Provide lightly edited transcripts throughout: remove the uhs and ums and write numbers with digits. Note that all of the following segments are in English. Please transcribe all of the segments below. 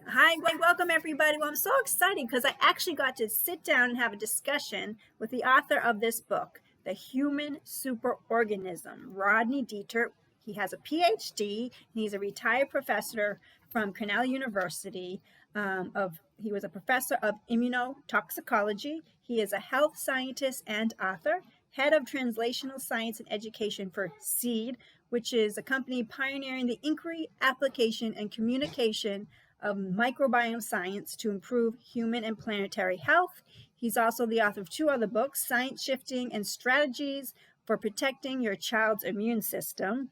Hi, welcome everybody. Well, I'm so excited because I actually got to sit down and have a discussion with the author of this book, The Human Superorganism, Rodney Dietert. He has a PhD, and he's a retired professor from Cornell University. He was a professor of immunotoxicology. He is a health scientist and author, head of translational science and education for SEED, which is a company pioneering the inquiry, application, and communication of microbiome science to improve human and planetary health. He's also the author of two other books, Science Shifting and Strategies for Protecting Your Child's Immune System.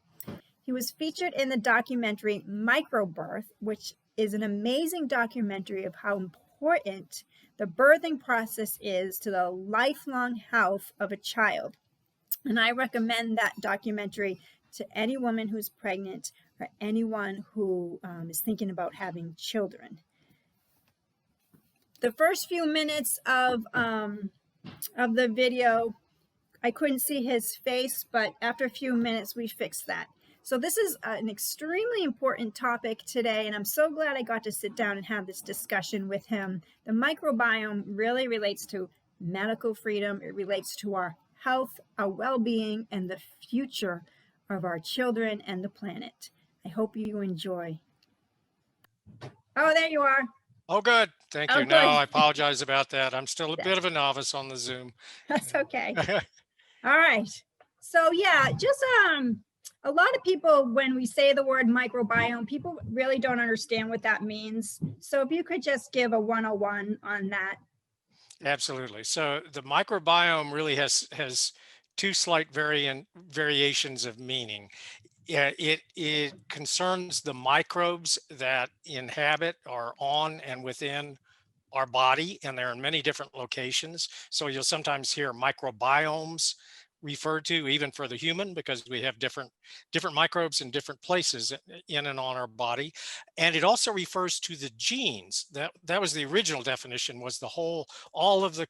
He was featured in the documentary Microbirth, which is an amazing documentary of how important the birthing process is to the lifelong health of a child. And I recommend that documentary to any woman who's pregnant or anyone who is thinking about having children. The first few minutes of the video, I couldn't see his face, but after a few minutes, we fixed that. So this is an extremely important topic today, and I'm so glad I got to sit down and have this discussion with him. The microbiome really relates to medical freedom. It relates to our health, our well-being, and the future of our children and the planet. I hope you enjoy. Oh, there you are. Oh, good. Thank you. Oh, No, good. I apologize about that. I'm still a Yeah. bit of a novice on the Zoom. That's okay. All right. So yeah, just a lot of people, when we say the word microbiome, people really don't understand what that means. So if you could just give a 101 on that. Absolutely. So the microbiome really has two slight variations of meaning. Yeah, it concerns the microbes that inhabit or on and within our body, and they're in many different locations. So you'll sometimes hear microbiomes referred to, even for the human, because we have different microbes in different places in and on our body. And it also refers to the genes. That was the original definition, was all of the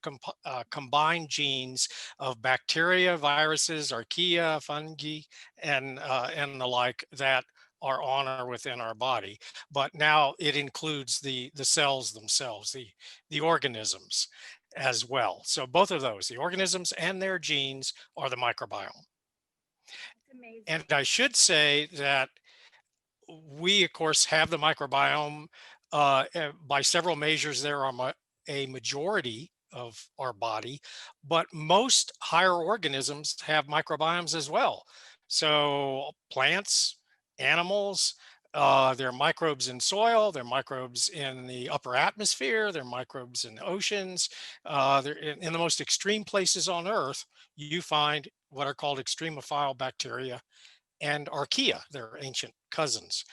combined genes of bacteria, viruses, archaea, fungi, and the like that are on or within our body. But now it includes the cells themselves, the organisms as well. So both of those, the organisms and their genes, are the microbiome. That's amazing. And I should say that we, of course, have the microbiome by several measures. There are a majority of our body, but most higher organisms have microbiomes as well. So plants, animals, there are microbes in soil, there are microbes in the upper atmosphere, there are microbes in the oceans. They're in the most extreme places on Earth, you find what are called extremophile bacteria and archaea, their ancient cousins.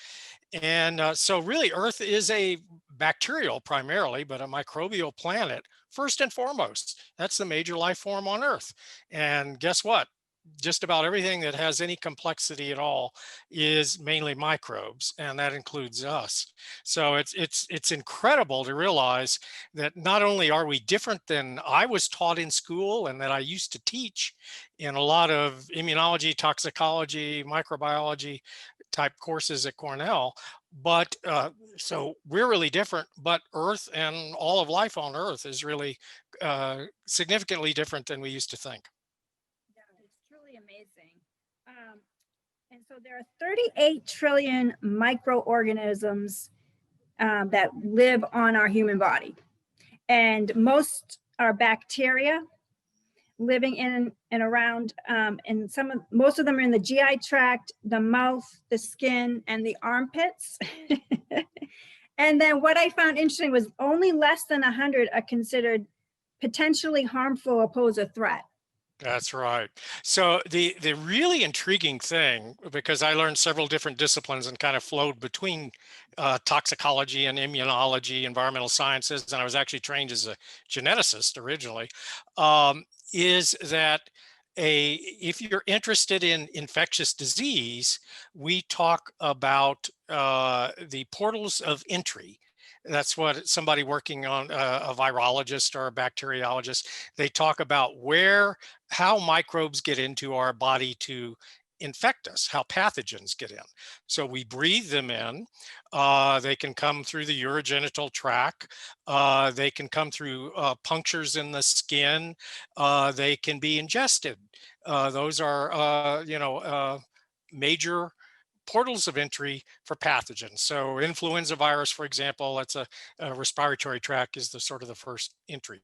And so really Earth is a bacterial primarily, but a microbial planet first and foremost. That's the major life form on Earth. And guess what? Just about everything that has any complexity at all is mainly microbes, and that includes us. So it's incredible to realize that not only are we different than I was taught in school and that I used to teach in a lot of immunology, toxicology, microbiology type courses at Cornell, but so we're really different, but Earth and all of life on Earth is really significantly different than we used to think. It's truly amazing. And so there are 38 trillion microorganisms that live on our human body. And most are bacteria living in and around, and most of them are in the GI tract, the mouth, the skin, and the armpits. And then what I found interesting was only less than 100 are considered potentially harmful or pose a threat. That's right. So the really intriguing thing, because I learned several different disciplines and kind of flowed between toxicology and immunology, environmental sciences, and I was actually trained as a geneticist originally, is that if you're interested in infectious disease, we talk about the portals of entry. That's what somebody working on a virologist or a bacteriologist, they talk about how microbes get into our body to infect us, how pathogens get in. So we breathe them in. They can come through the urogenital tract. They can come through punctures in the skin. They can be ingested. Those are, major portals of entry for pathogens. So influenza virus, for example, that's a respiratory tract is the sort of the first entry.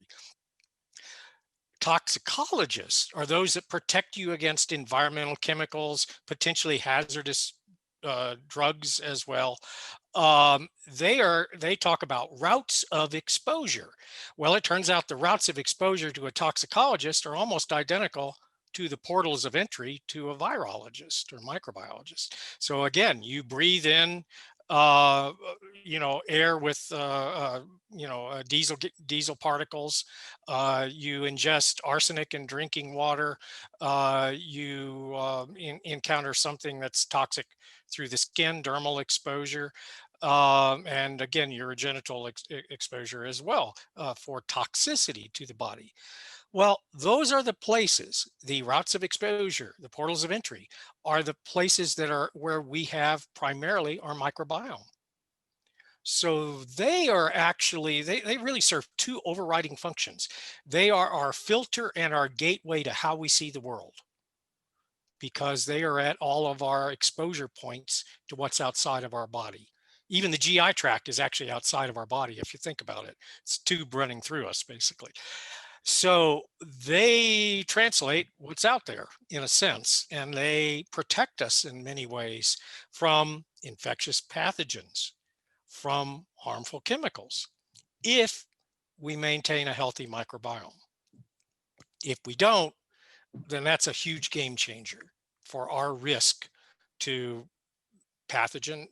Toxicologists are those that protect you against environmental chemicals, potentially hazardous drugs as well. They talk about routes of exposure. Well, it turns out the routes of exposure to a toxicologist are almost identical to the portals of entry to a virologist or microbiologist. So again, you breathe in air with diesel particles. You ingest arsenic in drinking water. You encounter something that's toxic through the skin, dermal exposure, and again, urogenital exposure as well for toxicity to the body. Well, those are the places, the routes of exposure, the portals of entry, are the places that are where we have primarily our microbiome. So they are actually, they really serve two overriding functions. They are our filter and our gateway to how we see the world, because they are at all of our exposure points to what's outside of our body. Even the GI tract is actually outside of our body, if you think about it. It's a tube running through us, basically. So they translate what's out there in a sense, and they protect us in many ways from infectious pathogens, from harmful chemicals, if we maintain a healthy microbiome. If we don't, then that's a huge game changer for our risk to pathogen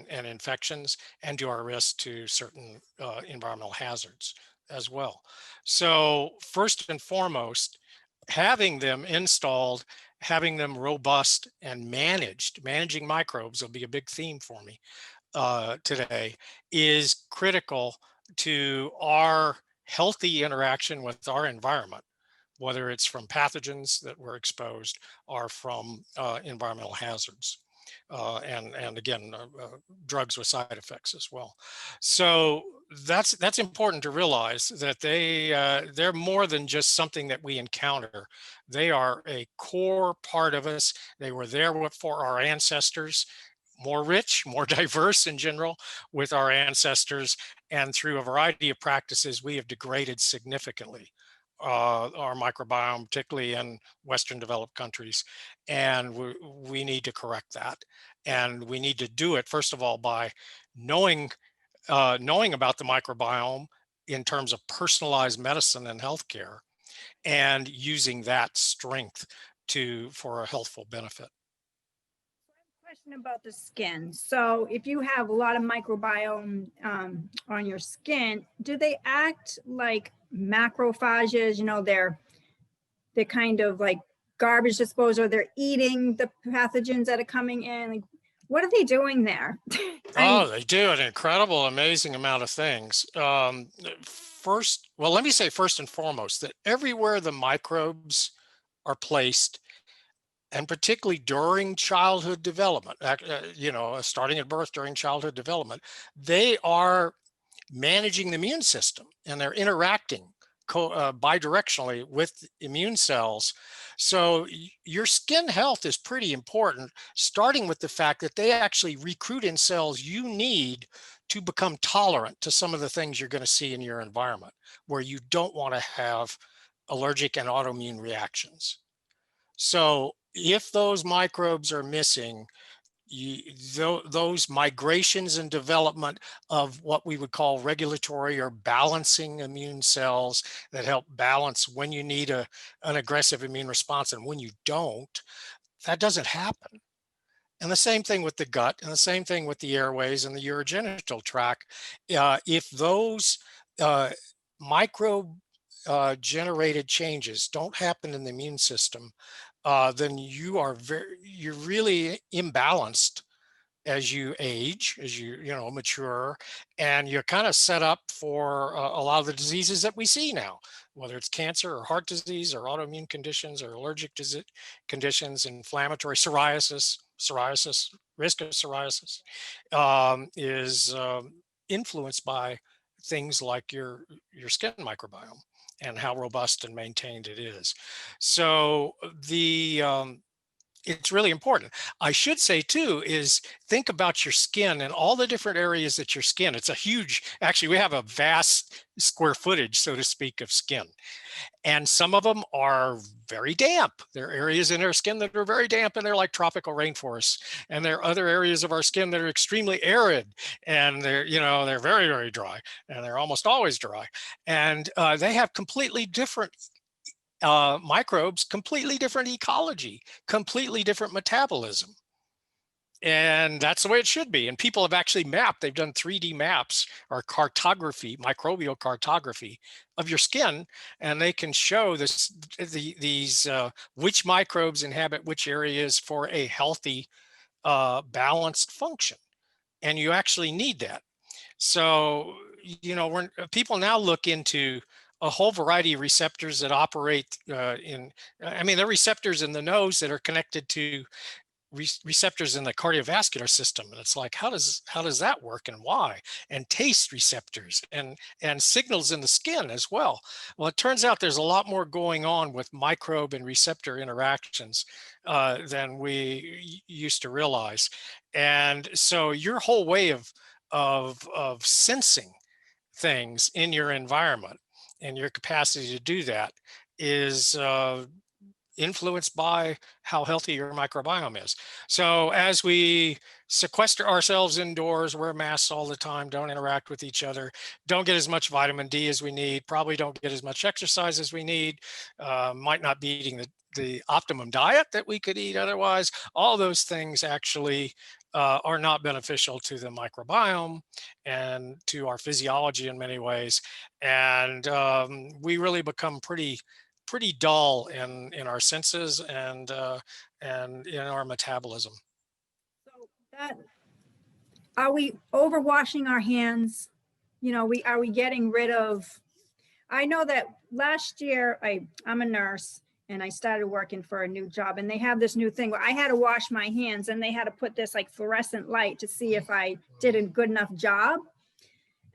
and infections, and to our risk to certain environmental hazards as well. So first and foremost, having them installed, having them robust and managing microbes will be a big theme for me today, is critical to our healthy interaction with our environment, whether it's from pathogens that we're exposed or from environmental hazards. And again, drugs with side effects as well. So that's important to realize, that they're more than just something that we encounter. They are a core part of us. They were there for our ancestors, more rich, more diverse in general with our ancestors, and through a variety of practices, we have degraded significantly our microbiome, particularly in Western developed countries, and we need to correct that. And we need to do it, first of all, by knowing about the microbiome in terms of personalized medicine and healthcare, and using that strength for a healthful benefit. Question about the skin. So if you have a lot of microbiome on your skin, do they act like macrophages? They're kind of like garbage disposal. They're eating the pathogens that are coming in. Like, what are they doing there? They do an incredible, amazing amount of things. First, well, let me say first and foremost that everywhere the microbes are placed, and particularly during childhood development, starting at birth, during childhood development, they are managing the immune system, and they're interacting bidirectionally with immune cells. So your skin health is pretty important, starting with the fact that they actually recruit in cells you need to become tolerant to some of the things you're going to see in your environment, where you don't want to have allergic and autoimmune reactions. So if those microbes are missing, those migrations and development of what we would call regulatory or balancing immune cells that help balance when you need an aggressive immune response and when you don't, that doesn't happen. And the same thing with the gut, and the same thing with the airways and the urogenital tract. If those microbe generated changes don't happen in the immune system, then you're really imbalanced as you age, as you mature, and you're kind of set up for a lot of the diseases that we see now, whether it's cancer or heart disease or autoimmune conditions or allergic conditions, inflammatory psoriasis, risk of psoriasis is influenced by things like your skin microbiome and how robust and maintained it is. So it's really important. I should say too is think about your skin and all the different areas that your skin. It's a huge, actually, we have a vast square footage, so to speak, of skin. And some of them are very damp. There are areas in our skin that are very damp and they're like tropical rainforests. And there are other areas of our skin that are extremely arid and they're very, very dry and they're almost always dry. And they have completely different microbes, completely different ecology, completely different metabolism. And that's the way it should be. And people have actually mapped, they've done 3D maps or cartography, microbial cartography of your skin, and they can show these which microbes inhabit which areas for a healthy, balanced function. And you actually need that. So, when people now look into a whole variety of receptors that operate there are receptors in the nose that are connected to receptors in the cardiovascular system, and it's like, how does that work and why? And taste receptors and signals in the skin as well. Well, it turns out there's a lot more going on with microbe and receptor interactions than we used to realize. And so your whole way of sensing things in your environment and your capacity to do that is influenced by how healthy your microbiome is. So as we sequester ourselves indoors, wear masks all the time, don't interact with each other, don't get as much vitamin D as we need, probably don't get as much exercise as we need, might not be eating the optimum diet that we could eat otherwise, all those things actually are not beneficial to the microbiome and to our physiology in many ways. And we really become pretty dull in our senses and in our metabolism. So that, are we overwashing our hands? Are we getting rid of, I know that last year I'm a nurse and I started working for a new job, and they have this new thing where I had to wash my hands and they had to put this like fluorescent light to see if I did a good enough job.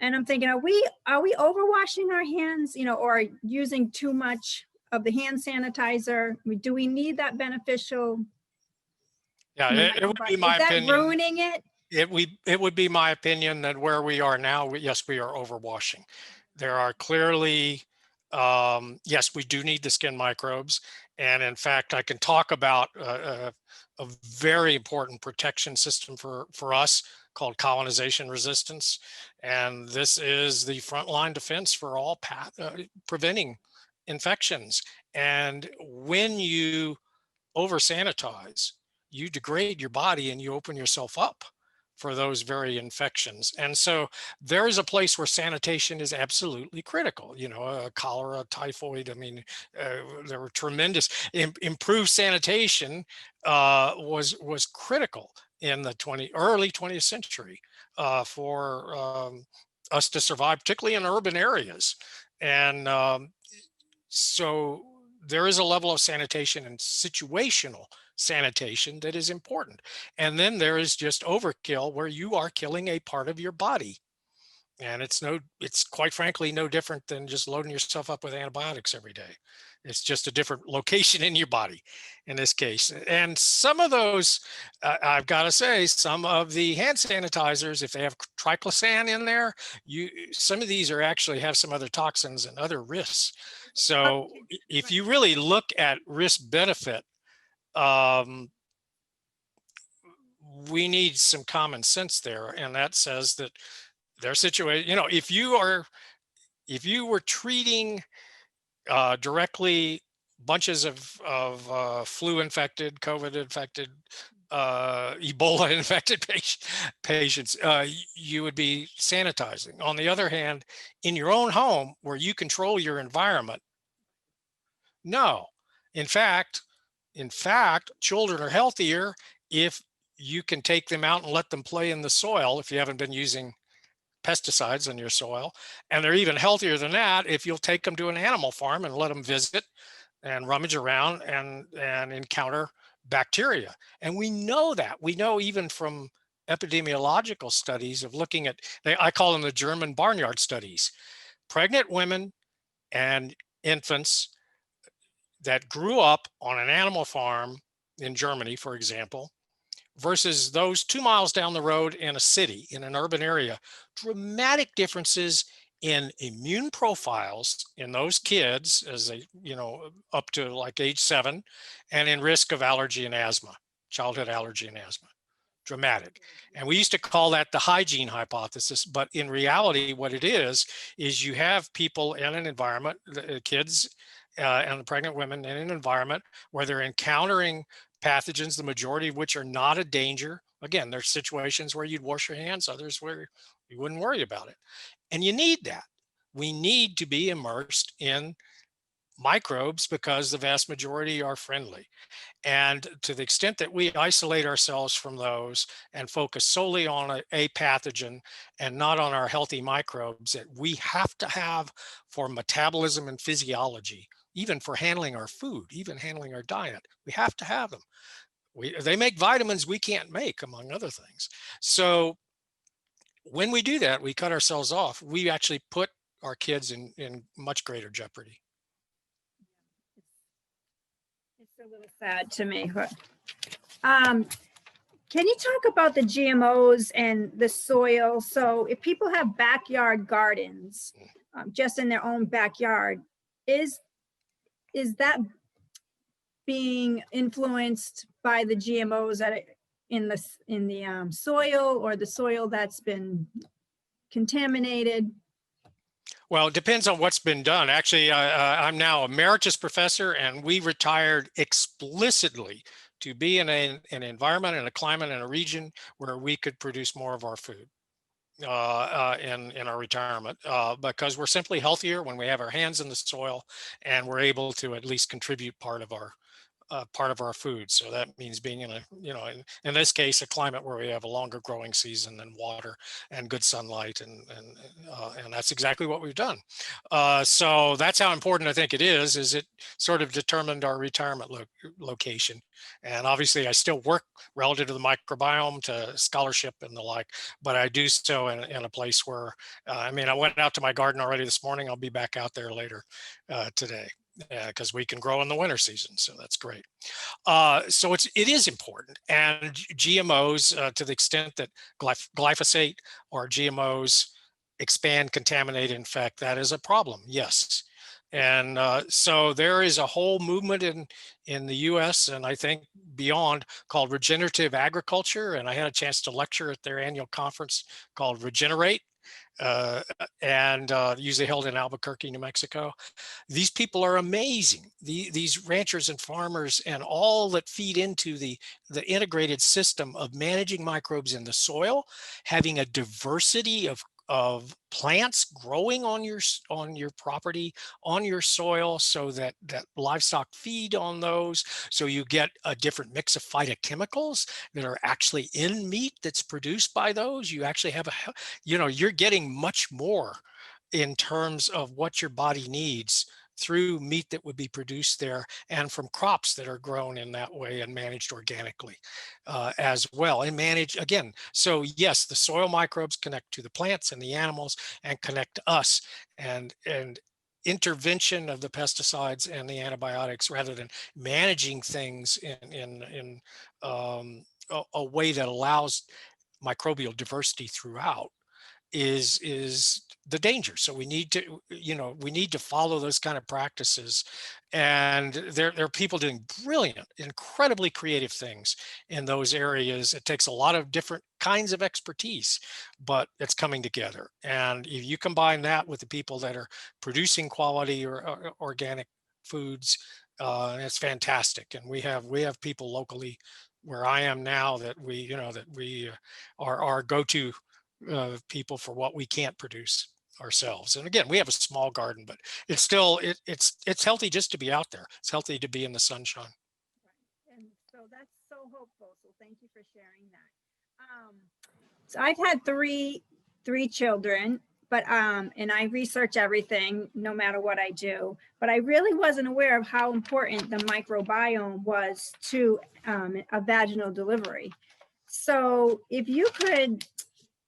And I'm thinking, are we overwashing our hands, or using too much of the hand sanitizer? Do we need that beneficial? Yeah, it would be my opinion. Is that ruining it? It would be my opinion that where we are now, yes, we are overwashing. There are clearly, yes, we do need the skin microbes. And in fact, I can talk about a very important protection system for us called colonization resistance. And this is the frontline defense for all preventing infections. And when you over sanitize, you degrade your body and you open yourself up for those very infections. And so there is a place where sanitation is absolutely critical. Cholera, typhoid. I mean, there were tremendous improved sanitation was critical in the early 20th century for us to survive, particularly in urban areas. And so there is a level of sanitation and situational sanitation that is important. And then there is just overkill where you are killing a part of your body. And it's quite frankly no different than just loading yourself up with antibiotics every day. It's just a different location in your body in this case. And some of those, I've got to say, some of the hand sanitizers, if they have triclosan in there, some of these actually have some other toxins and other risks. So if you really look at risk benefit, we need some common sense there, and that says that their situation, if you were treating directly bunches of flu infected, COVID infected, Ebola infected patients, you would be sanitizing. On the other hand, in your own home where you control your environment, no. In fact, children are healthier if you can take them out and let them play in the soil if you haven't been using pesticides on your soil. And they're even healthier than that if you'll take them to an animal farm and let them visit and rummage around and encounter bacteria. And we know that. We know even from epidemiological studies of looking at, I call them the German barnyard studies. Pregnant women and infants that grew up on an animal farm in Germany, for example, versus those 2 miles down the road in a city, in an urban area, dramatic differences in immune profiles in those kids as they, up to like age 7, and in risk of allergy and asthma, childhood allergy and asthma. Dramatic. And we used to call that the hygiene hypothesis, but in reality, what it is you have people in an environment, kids and the pregnant women in an environment where they're encountering pathogens, the majority of which are not a danger. Again, there's situations where you'd wash your hands, others where you wouldn't worry about it. And you need that. We need to be immersed in microbes because the vast majority are friendly. And to the extent that we isolate ourselves from those and focus solely on a pathogen and not on our healthy microbes that we have to have for metabolism and physiology, even for handling our food, even handling our diet, we have to have them. They make vitamins we can't make, among other things. So when we do that, we cut ourselves off. We actually put our kids in much greater jeopardy. It's a little sad to me. But, can you talk about the GMOs and the soil? So if people have backyard gardens, just in their own backyard, is that being influenced by the GMOs that in the soil, or the soil that's been contaminated? Well, it depends on what's been done. Actually, I'm now emeritus professor, and we retired explicitly to be in an environment and a climate and a region where we could produce more of our food in our retirement, because we're simply healthier when we have our hands in the soil and we're able to at least contribute part of our food. So that means being in in this case, a climate where we have a longer growing season and water and good sunlight, and that's exactly what we've done. So that's how important I think it is it sort of determined our retirement location. And obviously I still work relative to the microbiome, to scholarship and the like, but I do so in a place where, I went out to my garden already this morning. I'll be back out there later today, because we can grow in the winter season. So that's great. So it is important. And GMOs, to the extent that glyphosate or GMOs expand, contaminate, infect, that is a problem. Yes. And so there is a whole movement in the US and I think beyond called regenerative agriculture. And I had a chance to lecture at their annual conference called Regenerate, and usually held in Albuquerque, New Mexico. These people are amazing. These ranchers and farmers and all that feed into the integrated system of managing microbes in the soil, having a diversity of plants growing on your property, on your soil, so that livestock feed on those. So you get a different mix of phytochemicals that are actually in meat that's produced by those. You actually have you're getting much more in terms of what your body needs through meat that would be produced there and from crops that are grown in that way and managed organically as well, and managed again. So yes, the soil microbes connect to the plants and the animals and connect to us, and intervention of the pesticides and the antibiotics rather than managing things in a way that allows microbial diversity throughout is the danger. So we need to follow those kind of practices. And there are people doing brilliant, incredibly creative things in those areas. It takes a lot of different kinds of expertise, but it's coming together. And if you combine that with the people that are producing quality or organic foods, it's fantastic. And we have people locally where I am now that we are our go-to people for what we can't produce ourselves. And again, we have a small garden, but it's still it's healthy just to be out there. It's healthy to be in the sunshine. And so that's so hopeful. So Thank you for sharing that. So I've had three children, but and I research everything no matter what I do. But I really wasn't aware of how important the microbiome was to a vaginal delivery. So if you could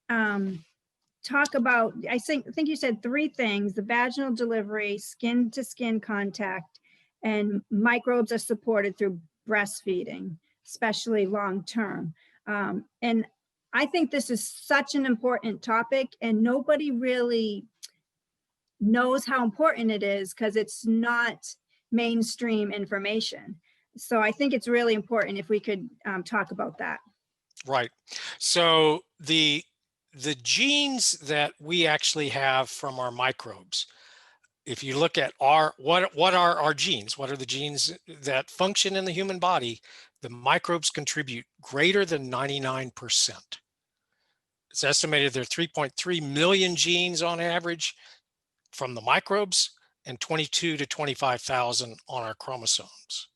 talk about, I think you said three things: the vaginal delivery, skin to skin contact, and microbes are supported through breastfeeding, especially long term. And I think this is such an important topic, and nobody really knows how important it is because it's not mainstream information. So I think it's really important if we could talk about that. Right. So the genes that we actually have from our microbes, if you look at what are our genes, what are the genes that function in the human body, the microbes contribute greater than 99%. It's estimated there are 3.3 million genes on average from the microbes and 22 to 25,000 on our chromosomes.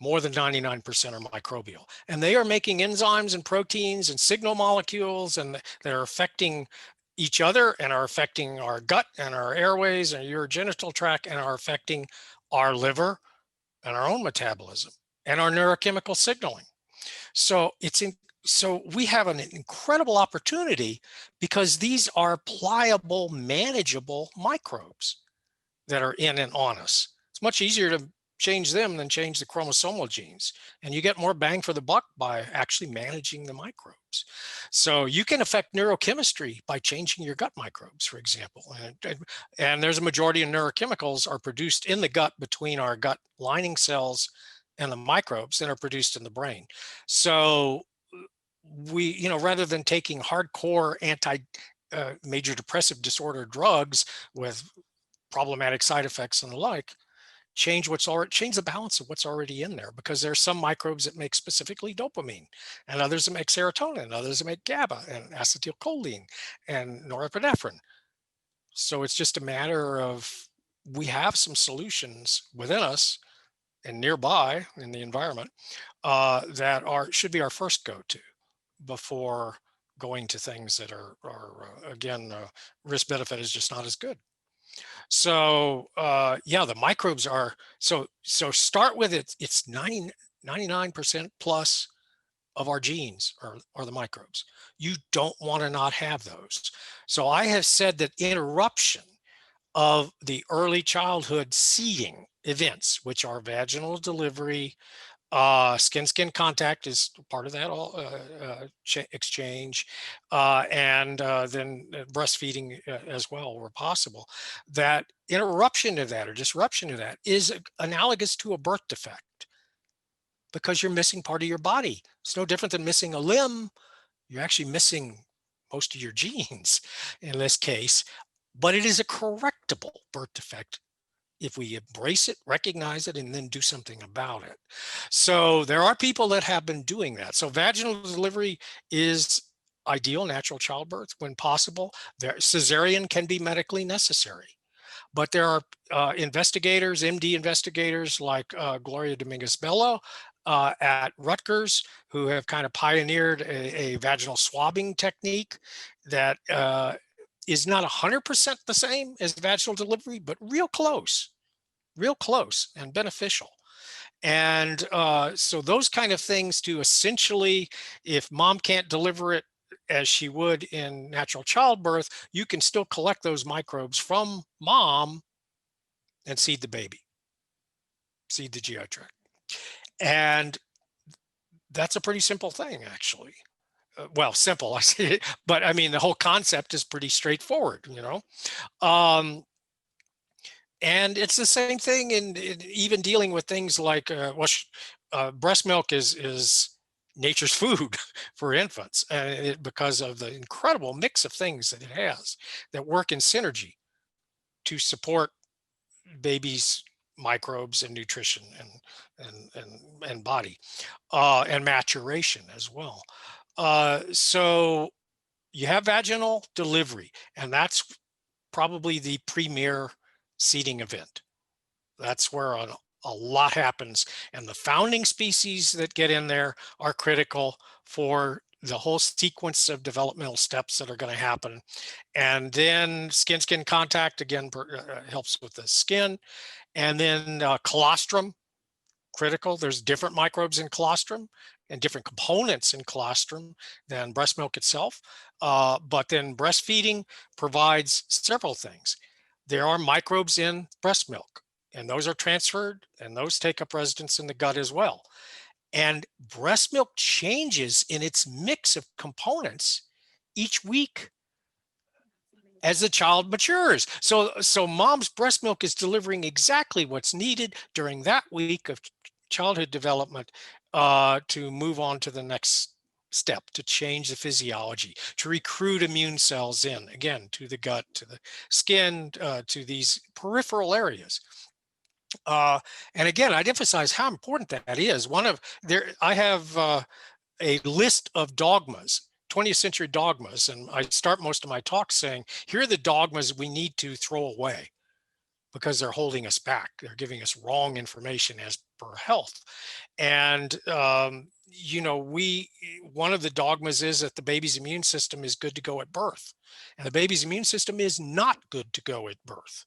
More than 99% are microbial, and they are making enzymes and proteins and signal molecules, and they're affecting each other and are affecting our gut and our airways and urogenital tract and are affecting our liver and our own metabolism and our neurochemical signaling. So so we have an incredible opportunity because these are pliable, manageable microbes that are in and on us. It's much easier to change them than change the chromosomal genes. And you get more bang for the buck by actually managing the microbes. So you can affect neurochemistry by changing your gut microbes, for example. And there's a majority of neurochemicals are produced in the gut between our gut lining cells and the microbes that are produced in the brain. So we, rather than taking hardcore major depressive disorder drugs with problematic side effects and the like, change the balance of what's already in there, because there's some microbes that make specifically dopamine and others that make serotonin, others that make GABA and acetylcholine and norepinephrine. So it's just a matter of, we have some solutions within us and nearby in the environment that should be our first go-to before going to things that are again, risk benefit is just not as good. So yeah, the microbes are, so start with it's 99% plus of our genes are the microbes. You don't want to not have those. So I have said that interruption of the early childhood seeding events, which are vaginal delivery, skin-skin contact is part of that exchange, and then breastfeeding as well, where possible. That interruption of that or disruption of that is analogous to a birth defect, because you're missing part of your body. It's no different than missing a limb. You're actually missing most of your genes in this case, but it is a correctable birth defect if we embrace it, recognize it, and then do something about it. So there are people that have been doing that. So vaginal delivery is ideal, natural childbirth when possible. Cesarean can be medically necessary. But there are investigators, MD investigators like Gloria Dominguez-Bello at Rutgers, who have kind of pioneered a vaginal swabbing technique that is not 100% the same as vaginal delivery, but real close and beneficial. And so those kind of things to essentially, if mom can't deliver it as she would in natural childbirth, you can still collect those microbes from mom and seed the baby, seed the GI tract. And that's a pretty simple thing, actually. Well, simple, I see it, but I mean, the whole concept is pretty straightforward, and it's the same thing in even dealing with things like, breast milk is nature's food for infants, because of the incredible mix of things that it has that work in synergy to support babies' microbes and nutrition and body and maturation as well. So you have vaginal delivery, and that's probably the premier seeding event. That's where a lot happens, and the founding species that get in there are critical for the whole sequence of developmental steps that are going to happen. And then skin-skin contact again helps with the skin. And then colostrum, critical. There's different microbes in colostrum and different components in colostrum than breast milk itself. But then breastfeeding provides several things. There are microbes in breast milk, and those are transferred, and those take up residence in the gut as well. And breast milk changes in its mix of components each week as the child matures. So mom's breast milk is delivering exactly what's needed during that week of childhood development to move on to the next step, to change the physiology, to recruit immune cells in, again, to the gut, to the skin, to these peripheral areas. And again, I'd emphasize how important that is. I have a list of dogmas, 20th century dogmas, and I start most of my talks saying, here are the dogmas we need to throw away because they're holding us back. They're giving us wrong information as per health. And one of the dogmas is that the baby's immune system is good to go at birth, and the baby's immune system is not good to go at birth.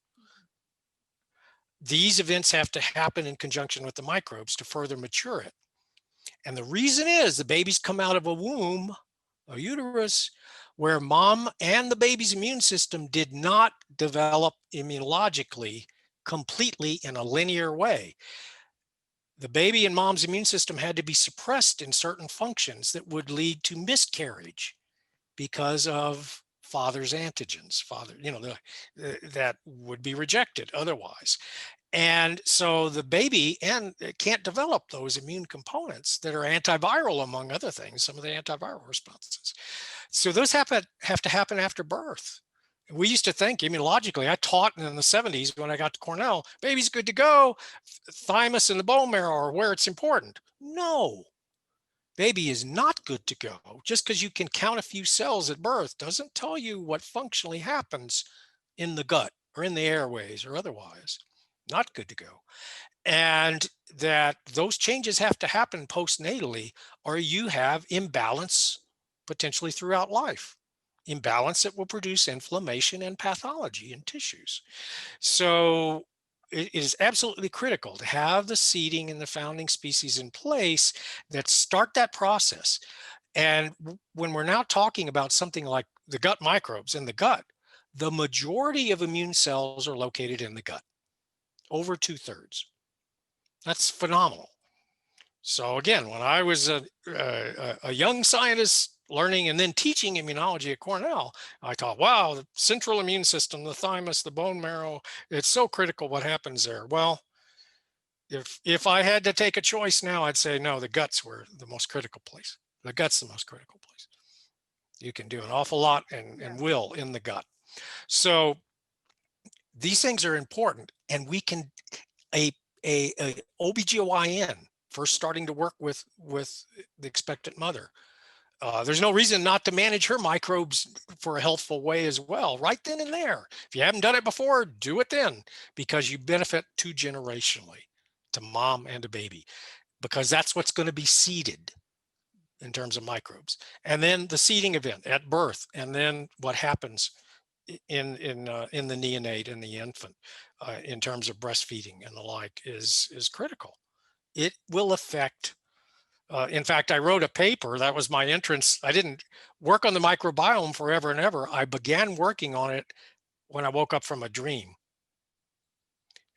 These events have to happen in conjunction with the microbes to further mature it. And the reason is the babies come out of a womb, a uterus, where mom and the baby's immune system did not develop immunologically completely in a linear way. The baby and mom's immune system had to be suppressed in certain functions that would lead to miscarriage because of father's antigens, that would be rejected otherwise. And so the baby can't develop those immune components that are antiviral, among other things, some of the antiviral responses. So those have to happen after birth. We used to think immunologically, I taught in the 70s when I got to Cornell, baby's good to go, thymus and the bone marrow are where it's important. No, baby is not good to go. Just because you can count a few cells at birth doesn't tell you what functionally happens in the gut or in the airways or otherwise. Not good to go. And that those changes have to happen postnatally, or you have imbalance potentially throughout life. Imbalance that will produce inflammation and pathology in tissues. So it is absolutely critical to have the seeding and the founding species in place that start that process. And when we're now talking about something like the gut microbes in the gut, the majority of immune cells are located in the gut, over 2/3. That's phenomenal. So again, when I was a young scientist learning and then teaching immunology at Cornell, I thought, wow, the central immune system, the thymus, the bone marrow, it's so critical what happens there. Well, if I had to take a choice now, I'd say, no, the guts were the most critical place. The gut's the most critical place. You can do an awful lot and will in the gut. So these things are important, and we can, a OBGYN first starting to work with the expectant mother. There's no reason not to manage her microbes for a healthful way as well, right then and there. If you haven't done it before, do it then, because you benefit 2-generationally to mom and to baby, because that's what's going to be seeded in terms of microbes. And then the seeding event at birth, and then what happens in the neonate and the infant in terms of breastfeeding and the like is critical. It will affect. In fact, I wrote a paper. That was my entrance. I didn't work on the microbiome forever and ever. I began working on it when I woke up from a dream.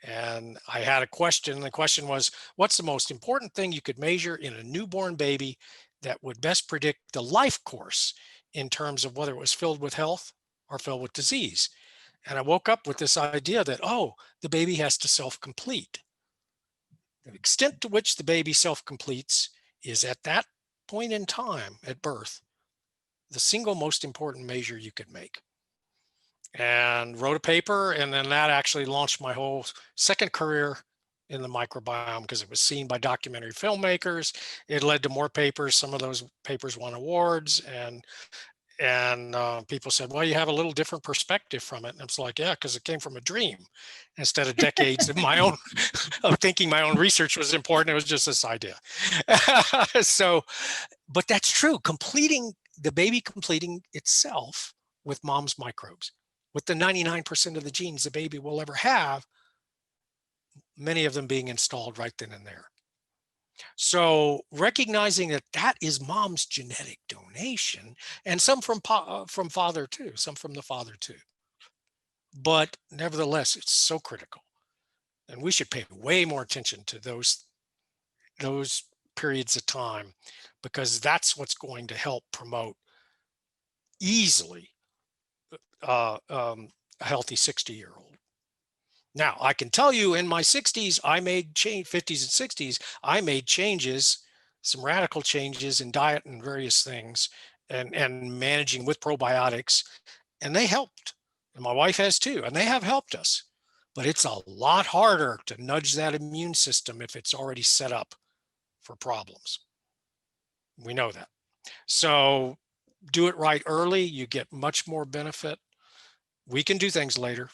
And I had a question. The question was, what's the most important thing you could measure in a newborn baby that would best predict the life course in terms of whether it was filled with health or filled with disease? And I woke up with this idea that, oh, the baby has to self-complete. The extent to which the baby self-completes is at that point in time at birth, the single most important measure you could make. And wrote a paper, and then that actually launched my whole second career in the microbiome because it was seen by documentary filmmakers. It led to more papers. Some of those papers won awards, and And people said, well, you have a little different perspective from it. And it's like, yeah, because it came from a dream instead of decades of my own, of thinking my own research was important. It was just this idea. So, but that's true. The baby completing itself with mom's microbes, with the 99% of the genes the baby will ever have, many of them being installed right then and there. So recognizing that that is mom's genetic donation, and some from father too, some from the father too. But nevertheless, it's so critical, and we should pay way more attention to those periods of time, because that's what's going to help promote easily a healthy 60-year-old. Now, I can tell you in my 60s, I made 50s and 60s, I made changes, some radical changes in diet and various things, and managing with probiotics, and they helped. And my wife has too, and they have helped us. But it's a lot harder to nudge that immune system if it's already set up for problems. We know that. So do it right early, you get much more benefit. We can do things later,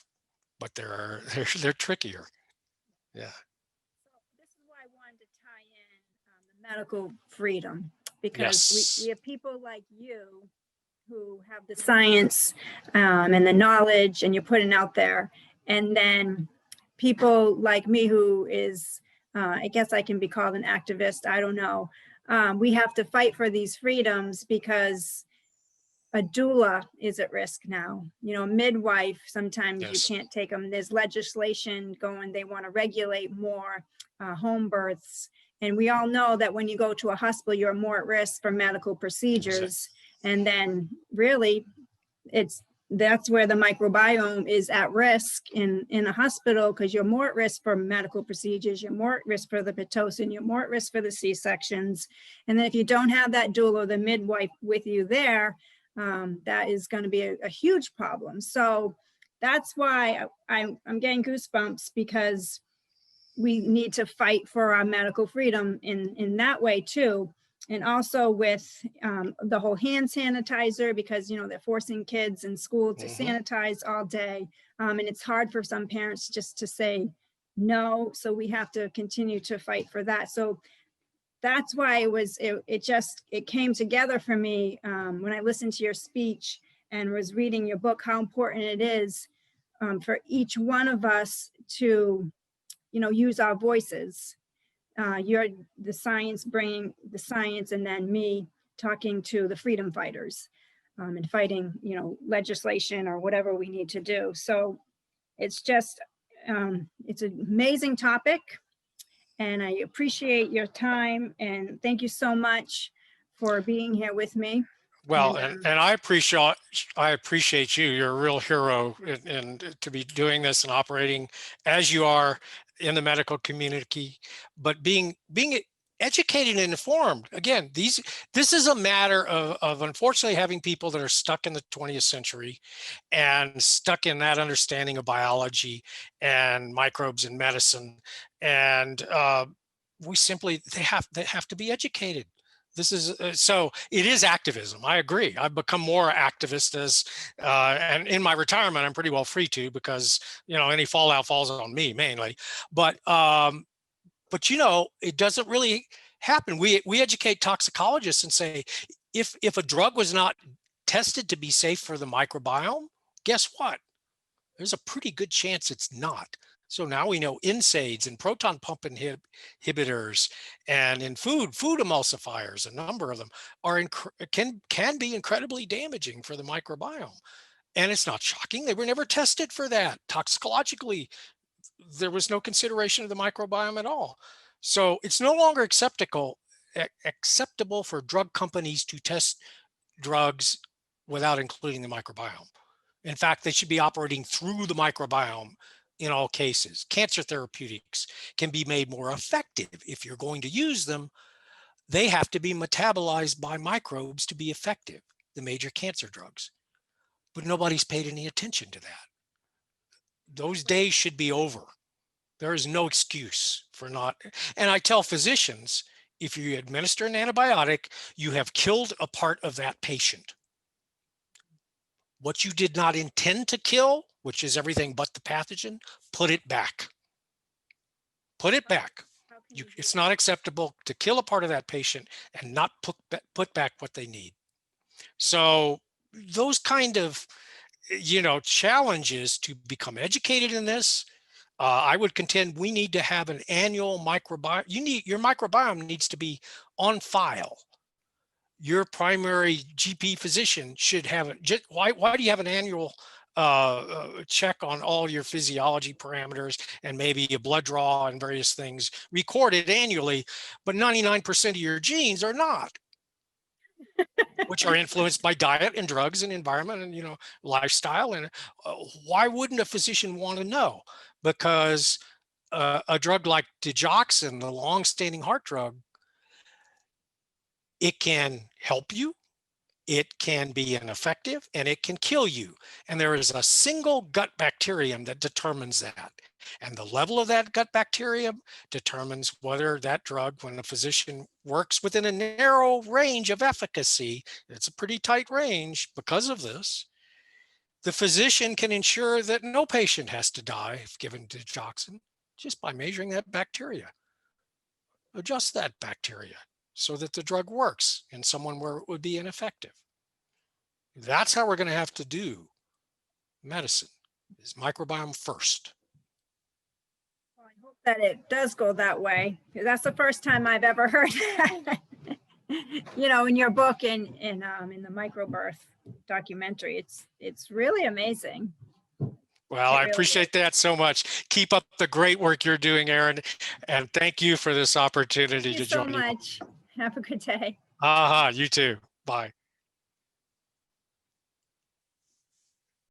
but they're trickier. Yeah. So this is why I wanted to tie in the medical freedom, because we Yes. have people like you who have the science and the knowledge, and you're putting out there, and then people like me who is, I guess I can be called an activist. I don't know. We have to fight for these freedoms because a doula is at risk now. You know, a midwife, sometimes you Yes. can't take them. There's legislation going, they want to regulate more home births. And we all know that when you go to a hospital, you're more at risk for medical procedures. Exactly. And then really that's where the microbiome is at risk in a hospital, because you're more at risk for medical procedures, you're more at risk for the Pitocin, you're more at risk for the C-sections. And then if you don't have that doula or the midwife with you there, that is going to be a huge problem. So that's why I'm getting goosebumps, because we need to fight for our medical freedom in that way too. And also with the whole hand sanitizer, because, you know, they're forcing kids in school to sanitize all day. And it's hard for some parents just to say no. So we have to continue to fight for that. So that's why it came together for me when I listened to your speech and was reading your book, how important it is for each one of us to, you know, use our voices. You're the science, bringing the science, and then me talking to the freedom fighters and fighting, you know, legislation or whatever we need to do. So it's just, it's an amazing topic, and I appreciate your time, and thank you so much for being here with me. Well, and I appreciate you. You're a real hero, and to be doing this and operating as you are in the medical community, but being educated and informed. Again, this is a matter of unfortunately having people that are stuck in the 20th century and stuck in that understanding of biology and microbes and medicine, and they have to be educated. This is so it is activism. I agree. I've become more activist and in my retirement, I'm pretty well free to, because, you know, any fallout falls on me mainly. But you know, it doesn't really happen. We educate toxicologists and say, if a drug was not tested to be safe for the microbiome, guess what? There's a pretty good chance it's not. So now we know NSAIDs and proton pump inhibitors, and in food emulsifiers, a number of them can be incredibly damaging for the microbiome. And it's not shocking. They were never tested for that. Toxicologically, there was no consideration of the microbiome at all. So it's no longer acceptable for drug companies to test drugs without including the microbiome. In fact, they should be operating through the microbiome in all cases. Cancer therapeutics can be made more effective. If you're going to use them, they have to be metabolized by microbes to be effective, the major cancer drugs. But nobody's paid any attention to that. Those days should be over. There is no excuse for not. And I tell physicians, if you administer an antibiotic, you have killed a part of that patient. What you did not intend to kill, which is everything but the pathogen, put it back. Put it back. It's not acceptable to kill a part of that patient and not put back what they need. So those kind of, challenges to become educated in this, I would contend we need to have an annual microbiome. Your microbiome needs to be on file. Your primary GP physician should have it. Why do you have an annual check on all your physiology parameters and maybe a blood draw and various things recorded annually, but 99% of your genes are not, which are influenced by diet and drugs and environment and lifestyle. And why wouldn't a physician want to know? Because a drug like digoxin, the long-standing heart drug, it can help you, it can be ineffective, and it can kill you. And there is a single gut bacterium that determines that. And the level of that gut bacterium determines whether that drug, when a physician works within a narrow range of efficacy, it's a pretty tight range because of this, the physician can ensure that no patient has to die if given digoxin just by measuring that bacteria. Adjust that bacteria so that the drug works in someone where it would be ineffective. That's how we're going to have to do medicine, is microbiome first. Well, I hope that it does go that way. That's the first time I've ever heard that. In your book in the Microbirth documentary, it's really amazing. Well, I appreciate that so much. Keep up the great work you're doing, Erin, and thank you for this opportunity to join you. Thank you so much. Have a good day. You too. Bye.